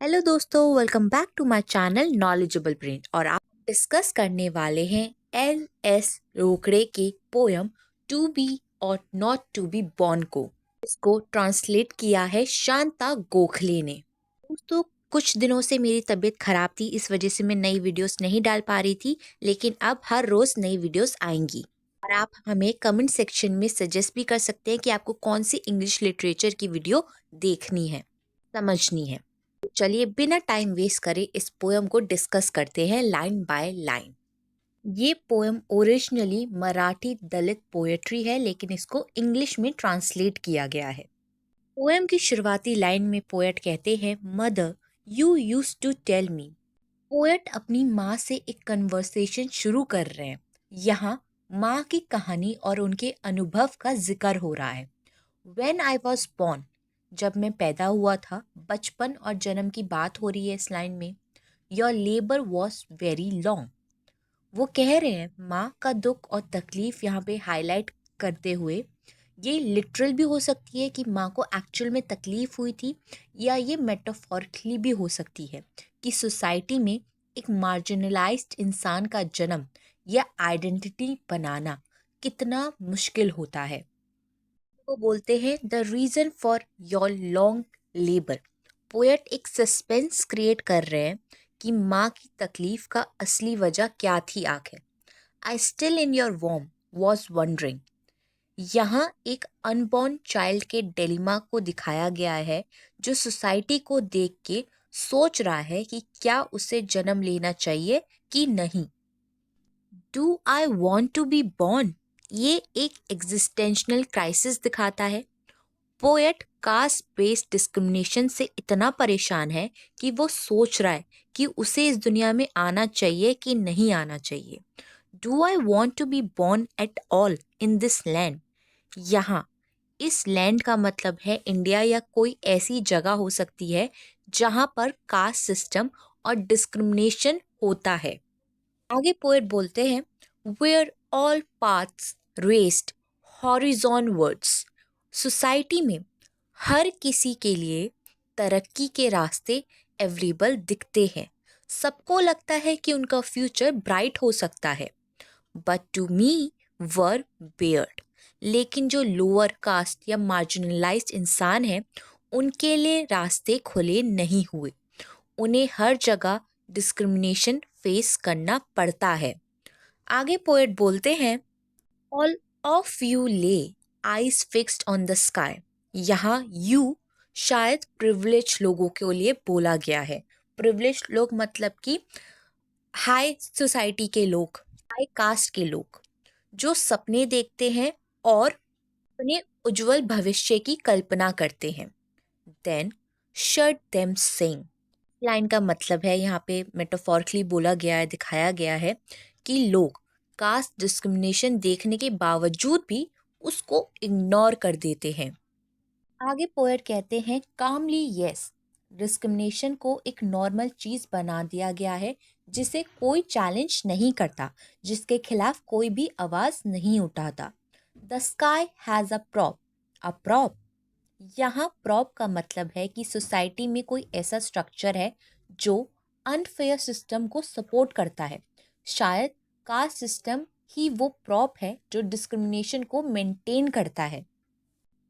Hello दोस्तों, welcome back to my channel knowledgeable brain. और आप डिस्कस करने वाले हैं एल एस रोकड़े के पोयम टू बी और नॉट टू बी बॉर्न को। इसको ट्रांसलेट किया है शांता गोखले ने। दोस्तों, कुछ दिनों से मेरी तबीयत खराब थी, इस वजह से मैं नई वीडियोस नहीं डाल पा रही थी, लेकिन अब हर रोज नई वीडियोस आएंगी। और आप हमें कमेंट सेक्शन में सजेस्ट भी कर सकते हैं कि आपको कौन सी इंग्लिश लिटरेचर की वीडियो देखनी है, समझनी है। तो चलिए बिना टाइम वेस्ट करे इस पोयम को डिस्कस करते हैं लाइन बाय लाइन। ये पोयम ओरिजिनली मराठी दलित पोएट्री है, लेकिन इसको इंग्लिश में ट्रांसलेट किया गया है। पोयम की शुरुआती लाइन में पोएट कहते हैं, mother you used to tell me. Poet अपनी माँ से एक कन्वर्सेशन शुरू कर रहे हैं। यहाँ माँ की कहानी और उनके अनुभव का जिक्र हो रहा है। When I was born, जब मैं पैदा हुआ था, बचपन और जन्म की बात हो रही है इस लाइन में। Your labor was very long. वो कह रहे हैं माँ का दुख और तकलीफ यहाँ पे हाईलाइट करते हुए, ये लिटरल भी हो सकती है कि माँ को एक्चुअल में तकलीफ हुई थी, या ये मेटाफोरिकली भी हो सकती है कि सोसाइटी में एक मार्जिनलाइज्ड इंसान का जन्म या आइडेंटिटी बनाना कितना मुश्किल होता है। वो बोलते हैं the reason for your long labour. Poet एक सस्पेंस क्रिएट कर रहे हैं कि माँ की तकलीफ का असली वजह क्या थी आखिर। आई स्टिल इन योर वॉर्म वॉज वंडरिंग। यहाँ एक अनबॉर्न चाइल्ड के डिलेमा को दिखाया गया है, जो सोसाइटी को देख के सोच रहा है कि क्या उसे जन्म लेना चाहिए कि नहीं। Do I want to be born, ये एक एग्जिस्टेंशनल क्राइसिस दिखाता है। पोएट कास्ट बेस्ड डिस्क्रिमिनेशन से इतना परेशान है कि वो सोच रहा है कि उसे इस दुनिया में आना चाहिए कि नहीं आना चाहिए। Do I want to be born at all in this land. यहाँ इस लैंड का मतलब है इंडिया या कोई ऐसी जगह हो सकती है जहाँ पर कास्ट सिस्टम और डिस्क्रिमिनेशन होता है। आगे पोएट बोलते हैं, where all paths raced horizonwards. Society में हर किसी के लिए तरक्की के रास्ते अवेलेबल दिखते हैं। सबको लगता है कि उनका फ्यूचर ब्राइट हो सकता है। But to me were barred. लेकिन जो लोअर कास्ट या मार्जिनलाइज्ड इंसान है, उनके लिए रास्ते खुले नहीं हुए। उन्हें हर जगह डिस्क्रिमिनेशन फेस करना पड़ता है। आगे पोएट बोलते हैं, ऑल ऑफ यू ले eyes fixed on the sky. यहाँ यू शायद प्रिविलेज लोगों के लिए बोला गया है। प्रिविलेज लोग मतलब कि हाई सोसाइटी के लोग, हाई कास्ट के लोग, जो सपने देखते हैं और अपने उज्जवल भविष्य की कल्पना करते हैं। देन शट देम सिंग। लाइन का मतलब है, यहाँ पे मेटाफोरिकली बोला गया है, दिखाया गया है कि लोग कास्ट डिस्क्रिमिनेशन देखने के बावजूद भी उसको इग्नोर कर देते हैं। आगे पोएट कहते हैं, कामली यस। डिस्क्रिमिनेशन को एक नॉर्मल चीज बना दिया गया है, जिसे कोई चैलेंज नहीं करता, जिसके खिलाफ कोई भी आवाज नहीं उठाता। The sky has a prop. A prop, यहाँ प्रॉप का मतलब है कि सोसाइटी में कोई ऐसा स्ट्रक्चर है जो अनफेयर सिस्टम को सपोर्ट करता है। शायद कास्ट सिस्टम ही वो प्रॉप है जो डिस्क्रिमिनेशन को मेंटेन करता है।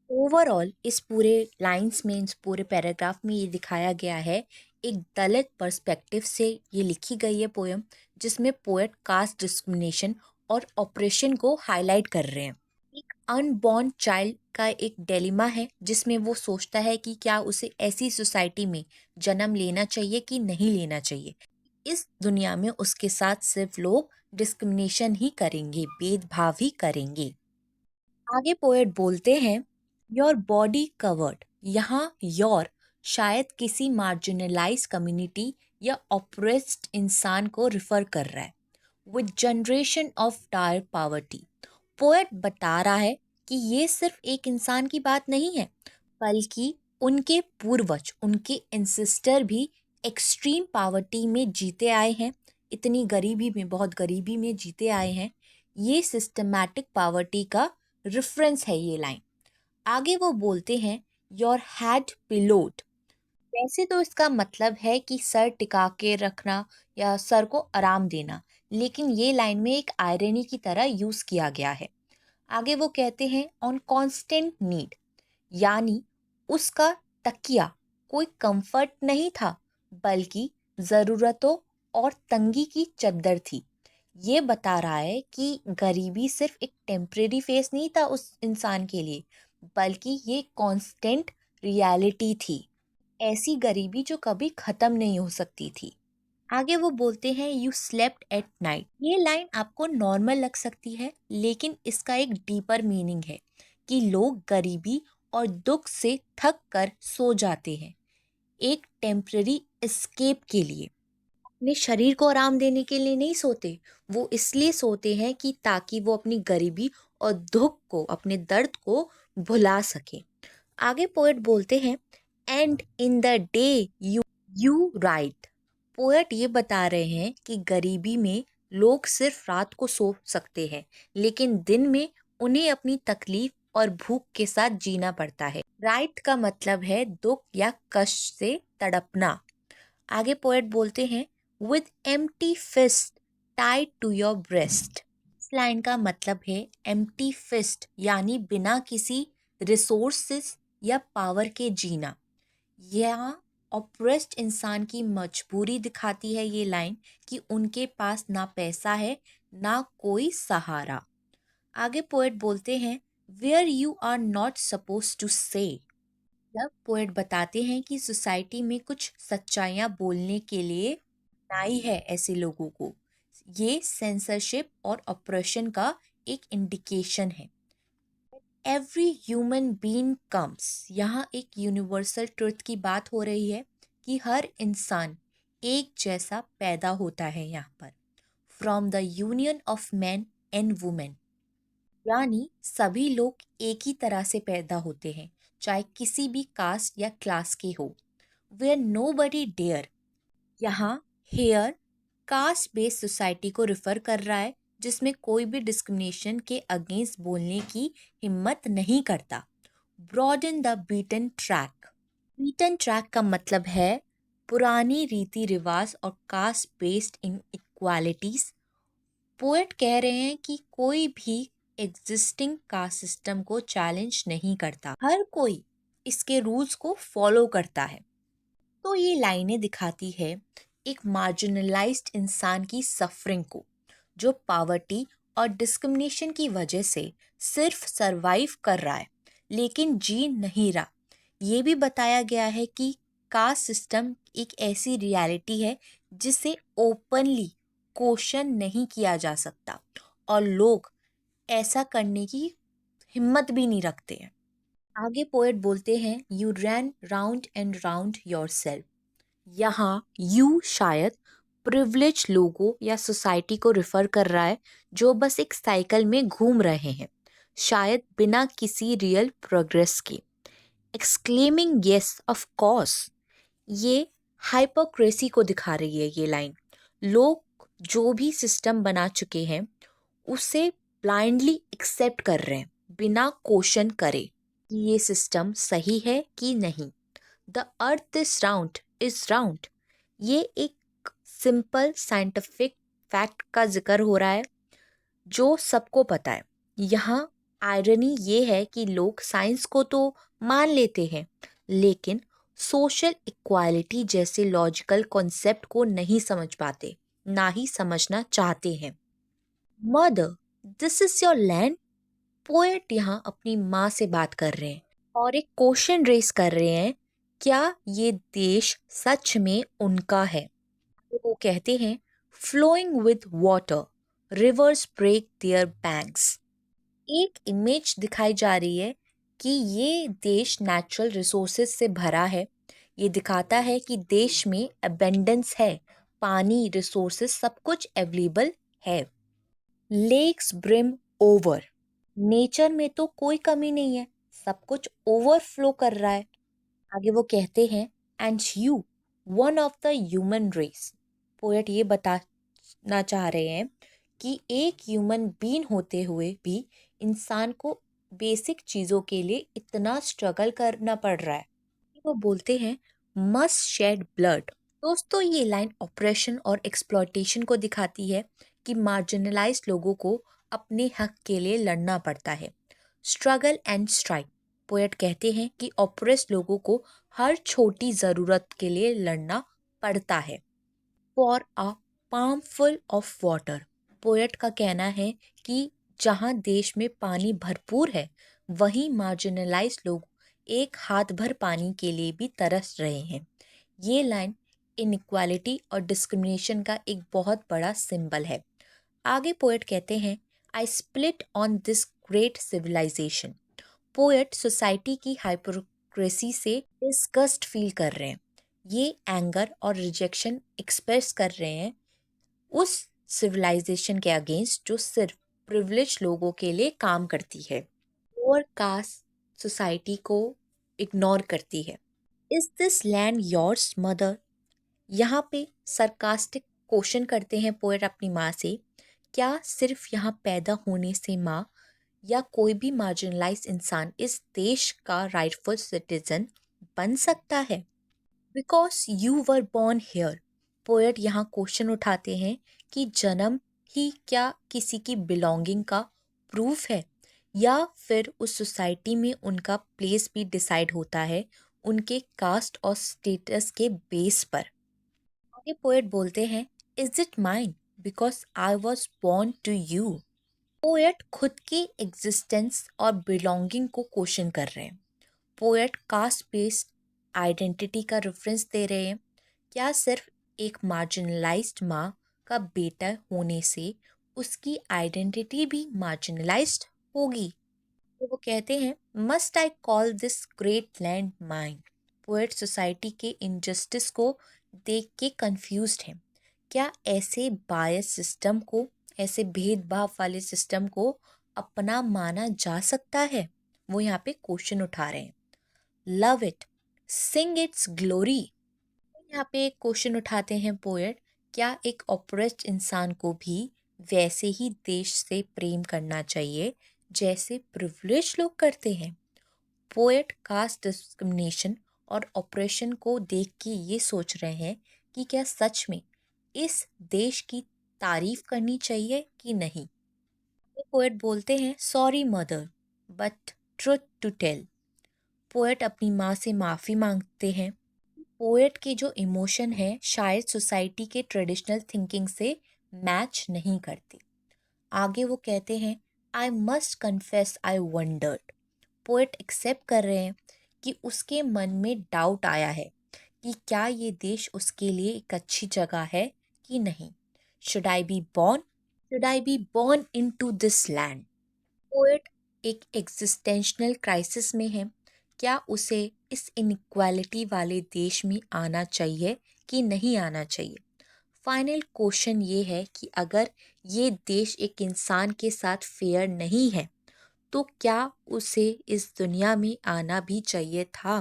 ओवरऑल इस पूरे लाइंस में, इस पूरे पैराग्राफ में ये दिखाया गया है, एक दलित पर्सपेक्टिव से ये लिखी गई है पोएम, जिसमें पोएट कास्ट डिस्क्रिमिनेशन और ऑपरेशन को हाईलाइट कर रहे हैं। एक अनबॉर्न चाइल्ड का एक डिलेमा है, जिसमें वो सोचता है कि क्या उसे ऐसी सोसाइटी में जन्म लेना चाहिए कि नहीं लेना चाहिए। इस दुनिया में उसके साथ सिर्फ लोग डिस्क्रिमिनेशन ही करेंगे, भेदभाव ही करेंगे। आगे पोएट बोलते हैं, योर बॉडी कवर्ड। यहाँ योर शायद किसी मार्जिनलाइज कम्युनिटी या ऑप्रेस्ड इंसान को रिफर कर रहा है। With generation of dire poverty. Poet बता रहा है कि ये सिर्फ एक इंसान की बात नहीं है, बल्कि उनके पूर्वज, उनके एंसेस्टर भी एक्सट्रीम पावर्टी में जीते आए हैं। इतनी गरीबी में, बहुत गरीबी में जीते आए हैं। ये सिस्टमैटिक पावर्टी का रेफरेंस है ये लाइन। आगे वो बोलते हैं, योर हैड पिलोड। वैसे तो इसका मतलब है कि सर टिका के रखना या सर को आराम देना, लेकिन ये लाइन में एक आयरनी की तरह यूज किया गया है। आगे वो कहते हैं ऑन कांस्टेंट नीड, यानी उसका तकिया कोई कंफर्ट नहीं था, बल्कि जरूरतों और तंगी की चद्दर थी। ये बता रहा है कि गरीबी सिर्फ एक टेम्परेरी फेस नहीं था उस इंसान के लिए, बल्कि ये कांस्टेंट रियलिटी थी, ऐसी गरीबी जो कभी खत्म नहीं हो सकती थी। आगे वो बोलते हैं यू स्लेप्ट एट नाइट। ये लाइन आपको नॉर्मल लग सकती है, लेकिन इसका एक डीपर मीनिंग है कि लोग गरीबी और दुख से थक कर सो जाते हैं, एक टेम्पररी एस्केप के लिए। अपने शरीर को आराम देने के लिए नहीं सोते, वो इसलिए सोते हैं कि ताकि वो अपनी गरीबी और दुख को, अपने दर्द को भुला सके। आगे पोएट बोलते हैं and in the day you right. Poet ये बता रहे हैं कि गरीबी में लोग सिर्फ रात को सो सकते हैं, लेकिन दिन में उन्हें अपनी तकलीफ और भूख के साथ जीना पड़ता है। राइट का मतलब है दुख या कष्ट से तड़पना। आगे पोएट बोलते हैं with empty fist tied to your breast. इस लाइन का मतलब है एम्प्टी फिस्ट, यानी बिना किसी रिसोर्सेस या पावर के जीना। यहाँ ऑप्रेस्ड इंसान की मजबूरी दिखाती है ये लाइन कि उनके पास ना पैसा है, ना कोई सहारा। आगे पोएट बोलते हैं where you are not suppose to say. मतलब पोएट बताते हैं कि सोसाइटी में कुछ सच्चाइयाँ बोलने के लिए नाई है ऐसे लोगों को। ये सेंसरशिप और ऑपरेशन का एक इंडिकेशन है। एवरी ह्यूमन बीइंग कम्स, यहाँ एक यूनिवर्सल ट्रुथ की बात हो रही है कि हर इंसान एक जैसा पैदा होता है यहाँ पर, from the union of man and women, यानी सभी लोग एक ही तरह से पैदा होते हैं, चाहे किसी भी कास्ट या क्लास के हो। वेयर नो बडी डेयर, यहाँ हेयर कास्ट बेस्ड सोसाइटी को रिफर कर रहा है, जिसमें कोई भी डिस्क्रिमिनेशन के अगेंस्ट बोलने की हिम्मत नहीं करता। Broaden the beaten track. Beaten track का मतलब है पुरानी रीति रिवाज और caste based inequalities. Poet कह रहे हैं कि कोई भी एग्जिस्टिंग कास्ट सिस्टम को चैलेंज नहीं करता, हर कोई इसके रूल्स को फॉलो करता है। तो ये लाइनें दिखाती है एक मार्जिनलाइज्ड इंसान की सफरिंग को, जो पावर्टी और डिस्क्रिमिनेशन की वजह से सिर्फ सरवाइव कर रहा है, लेकिन जी नहीं रहा। ये भी बताया गया है कि कास्ट सिस्टम एक ऐसी रियलिटी है जिसे ओपनली क्वेश्चन नहीं किया जा सकता, और लोग ऐसा करने की हिम्मत भी नहीं रखते हैं। आगे पोएट बोलते हैं you ran round and round yourself. यहाँ यू शायद प्रिविलेज लोगों या सोसाइटी को रिफर कर रहा है, जो बस एक साइकिल में घूम रहे हैं, शायद बिना किसी रियल प्रोग्रेस के। एक्सक्लेमिंग यस ऑफ कोर्स, ये हाइपोक्रेसी को दिखा रही है ये लाइन। लोग जो भी सिस्टम बना चुके हैं उसे ब्लाइंडली एक्सेप्ट कर रहे हैं, बिना क्वेश्चन करे कि ये सिस्टम सही है कि नहीं। द अर्थ इज राउंड, ये एक सिंपल साइंटिफिक फैक्ट का जिक्र हो रहा है जो सबको पता है। यहाँ आयरनी ये है कि लोग साइंस को तो मान लेते हैं, लेकिन सोशल इक्वालिटी जैसे लॉजिकल कॉन्सेप्ट को नहीं समझ पाते, ना ही समझना चाहते हैं। Mother, this is your land. Poet यहाँ अपनी माँ से बात कर रहे हैं और एक क्वेश्चन रेस कर रहे हैं, क्या ये देश सच में उनका है। तो वो कहते हैं flowing with water, rivers break their banks. एक इमेज दिखाई जा रही है कि ये देश नेचुरल रिसोर्सेज से भरा है। ये दिखाता है कि देश में अबेंडेंस है, पानी, रिसोर्सेज सब कुछ अवेलेबल है। लेक्स ब्रिम ओवर, नेचर में तो कोई कमी नहीं है, सब कुछ ओवरफ्लो कर रहा है। आगे वो कहते हैं and you one of the human race. Poet ये बताना चाह रहे हैं कि एक ह्यूमन बीइंग होते हुए भी इंसान को बेसिक चीज़ों के लिए इतना स्ट्रगल करना पड़ रहा है। वो बोलते हैं मस्ट शेड ब्लड। दोस्तों, ये लाइन ऑपरेशन और एक्सप्लॉयटेशन को दिखाती है कि मार्जिनलाइज्ड लोगों को अपने हक के लिए लड़ना पड़ता है। Struggle and strike. पोएट कहते हैं कि ऑप्रेस्ड लोगों को हर छोटी ज़रूरत के लिए लड़ना पड़ता है। For a palm full of water. Poet का कहना है कि जहाँ देश में पानी भरपूर है, वहीं मार्जिनलाइज्ड लोग एक हाथ भर पानी के लिए भी तरस रहे हैं। ये लाइन इनइक्वालिटी और डिस्क्रिमिनेशन का एक बहुत बड़ा सिंबल है। आगे पोएट कहते हैं, I split on this great civilisation. Poet society की हाइपोक्रेसी से डिस्गस्ट फील कर रहे हैं। ये एंगर और रिजेक्शन एक्सप्रेस कर रहे हैं उस सिविलाइजेशन के अगेंस्ट जो सिर्फ प्रिविलेज लोगों के लिए काम करती है और कास्ट सोसाइटी को इग्नोर करती है। Is this land yours mother? यहाँ पे सरकास्टिक क्वेश्चन करते हैं पोएट अपनी माँ से, क्या सिर्फ यहाँ पैदा होने से माँ या कोई भी मार्जिनलाइज इंसान इस देश का राइटफुल सिटीजन बन सकता है? Because you were born hair. Poet यहाँ क्वेश्चन उठाते हैं कि जन्म ही क्या किसी की बिलोंगिंग का प्रूफ है, या फिर उस सोसाइटी में उनका प्लेस भी डिसाइड होता है उनके कास्ट और स्टेटस के बेस पर। आगे पोएट बोलते हैं, is it mine because I was born to you. Poet खुद की एग्जिस्टेंस और बिलोंगिंग को क्वेश्चन कर रहे हैं। पोएट कास्ट बेस्ड आइडेंटिटी का रेफरेंस दे रहे हैं। क्या सिर्फ एक मार्जिनलाइज्ड माँ का बेटा होने से उसकी आइडेंटिटी भी मार्जिनलाइज्ड होगी? तो वो कहते हैं, must I call this great land mine. Poet society के इनजस्टिस को देख के कंफ्यूज्ड है। क्या ऐसे बायस सिस्टम को, ऐसे भेदभाव वाले सिस्टम को अपना माना जा सकता है? वो यहाँ पे क्वेश्चन उठा रहे हैं। Love it, sing its glory. यहाँ पे एक क्वेश्चन उठाते हैं पोएट, क्या एक ऑप्रेस्ड इंसान को भी वैसे ही देश से प्रेम करना चाहिए जैसे प्रिविलेज लोग करते हैं? पोएट कास्ट डिस्क्रिमिनेशन और ऑपरेशन को देख के ये सोच रहे हैं कि क्या सच में इस देश की तारीफ करनी चाहिए कि नहीं। पोएट बोलते हैं, sorry mother but truth to tell. Poet अपनी माँ से माफ़ी मांगते हैं। पोएट के जो इमोशन है शायद सोसाइटी के ट्रेडिशनल थिंकिंग से मैच नहीं करते। आगे वो कहते हैं, I must confess I wondered. Poet accept कर रहे हैं कि उसके मन में डाउट आया है कि क्या ये देश उसके लिए एक अच्छी जगह है कि नहीं। Should I be born, should I be born into this land? Poet एक एग्जिस्टेंशनल क्राइसिस में है। क्या उसे इस इनइक्वालिटी वाले देश में आना चाहिए कि नहीं आना चाहिए? फाइनल क्वेश्चन ये है कि अगर ये देश एक इंसान के साथ फेयर नहीं है तो क्या उसे इस दुनिया में आना भी चाहिए था?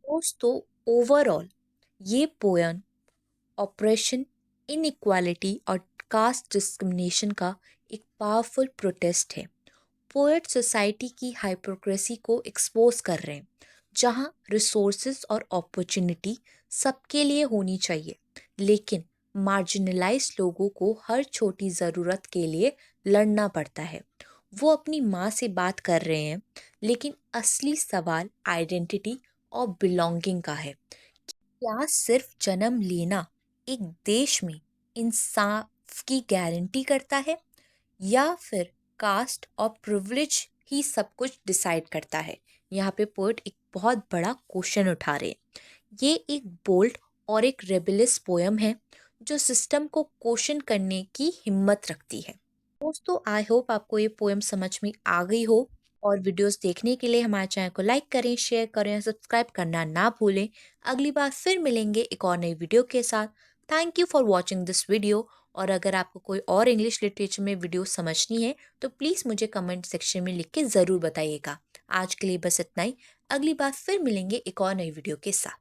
दोस्तों, ओवरऑल ये पोयम ऑपरेशन, इनइक्वालिटी और कास्ट डिस्क्रिमिनेशन का एक पावरफुल प्रोटेस्ट है। पोएट सोसाइटी की हाइपोक्रेसी को एक्सपोज कर रहे हैं, जहां रिसोर्सेज और अपॉर्चुनिटी सबके लिए होनी चाहिए, लेकिन मार्जिनलाइज्ड लोगों को हर छोटी ज़रूरत के लिए लड़ना पड़ता है। वो अपनी माँ से बात कर रहे हैं, लेकिन असली सवाल आइडेंटिटी और बिलोंगिंग का है। क्या सिर्फ जन्म लेना एक देश में इंसाफ की गारंटी करता है, या फिर कास्ट और प्रिविलेज ही सब कुछ डिसाइड करता है? यहाँ पे पोएट एक बहुत बड़ा क्वेश्चन उठा रहे हैं। ये एक बोल्ड और एक रेबेलियस पोयम है जो सिस्टम को क्वेश्चन करने की हिम्मत रखती है। दोस्तों, आई होप आपको ये पोयम समझ में आ गई हो, और वीडियोस देखने के लिए हमारे चैनल को लाइक करें, शेयर करें और सब्सक्राइब करना ना भूलें। अगली बार फिर मिलेंगे एक और नई वीडियो के साथ। Thank you for watching this video. और अगर आपको कोई और इंग्लिश लिटरेचर में वीडियो समझनी है तो प्लीज़ मुझे कमेंट सेक्शन में लिख के ज़रूर बताइएगा। आज के लिए बस इतना ही। अगली बार फिर मिलेंगे एक और नई वीडियो के साथ।